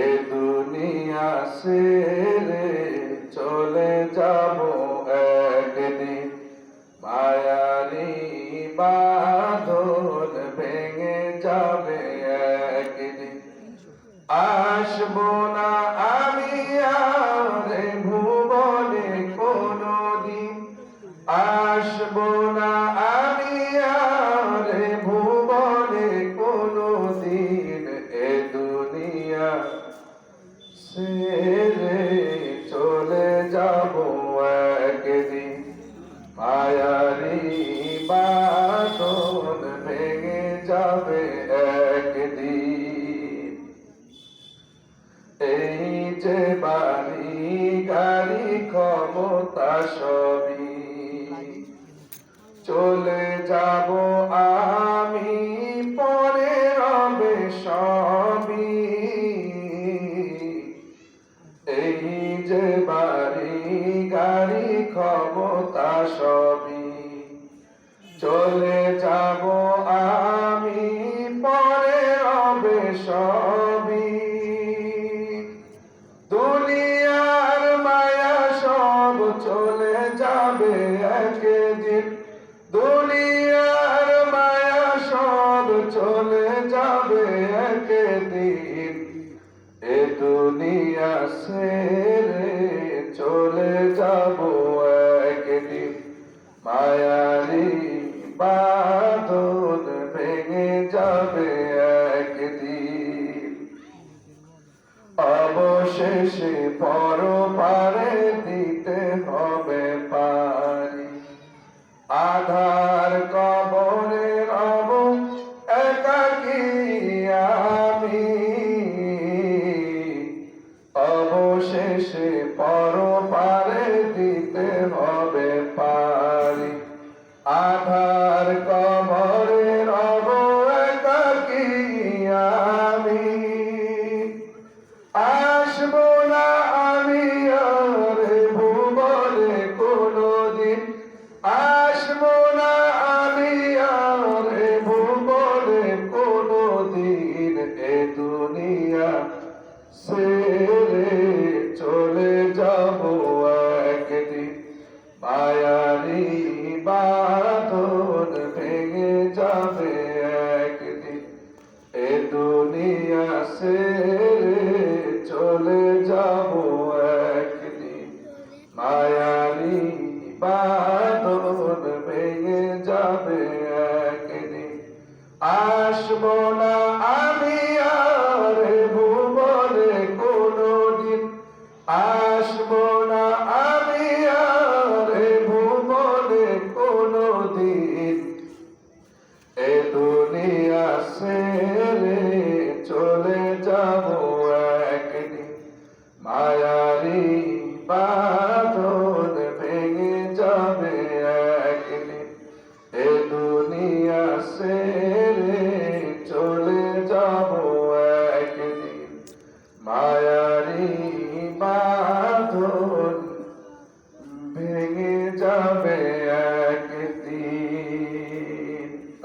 এ দুনিয়া ছেড়ে চলে যাব একদিন, মায়ারি বাঁধন ভেঙে যাবে একদিন। আসবো না আমি আর ভুবনে কোনদিন, আসবো না আমি আর ভুবনে কোনদিন। এ দুনিয়া ছেড়ে চলে যাব একদিন, মায়ারি বাঁধন ভেঙে যাবে একদিন। এই যে বাড়ি গাড়ি ক্ষমতা সবই চলে যাব আমি, পরে রবে সবই। এই যে বাড়ি গাড়ি ক্ষমতা সবই চলে যাব আমি, পরে রবে সবই। দুনিয়ার মায়া সব চলে যাবে একদিন, দুনিয়ার মায়া সব চলে যাবে একদিন। এ দুনিয়া ছেড়ে চলে যাব একদিন, মায়ারি বাঁধন ভেঙে যাবে একদিন। অবশেষে পরপারে দিতে হবে পারি, আধার কবরে রব একাকী আমি। অবশেষে পরপারে দিতে হবে পারি, আধার কবরে রব একাকী আমি। আসবো না আমি আর ভুবনে কোনদিন, আসবো না আমি আর ভুবনে কোনদিন। এ দুনিয়া ছেড়ে চলে যাব একদিন, মায়ারি বাঁধন ভেঙে যাবে একদিন। এ দুনিয়া ছেড়ে চলে যাব একদিন, মায়ারি বাঁধন ভেঙে যাবে একদিন। আসবো না আমি আর ভুবনে কোনদিন, আসবো না আমি আর ভুবনে কোনদিন। এ দুনিয়া ছেড়ে চলে যাব একদিন, মায়ারি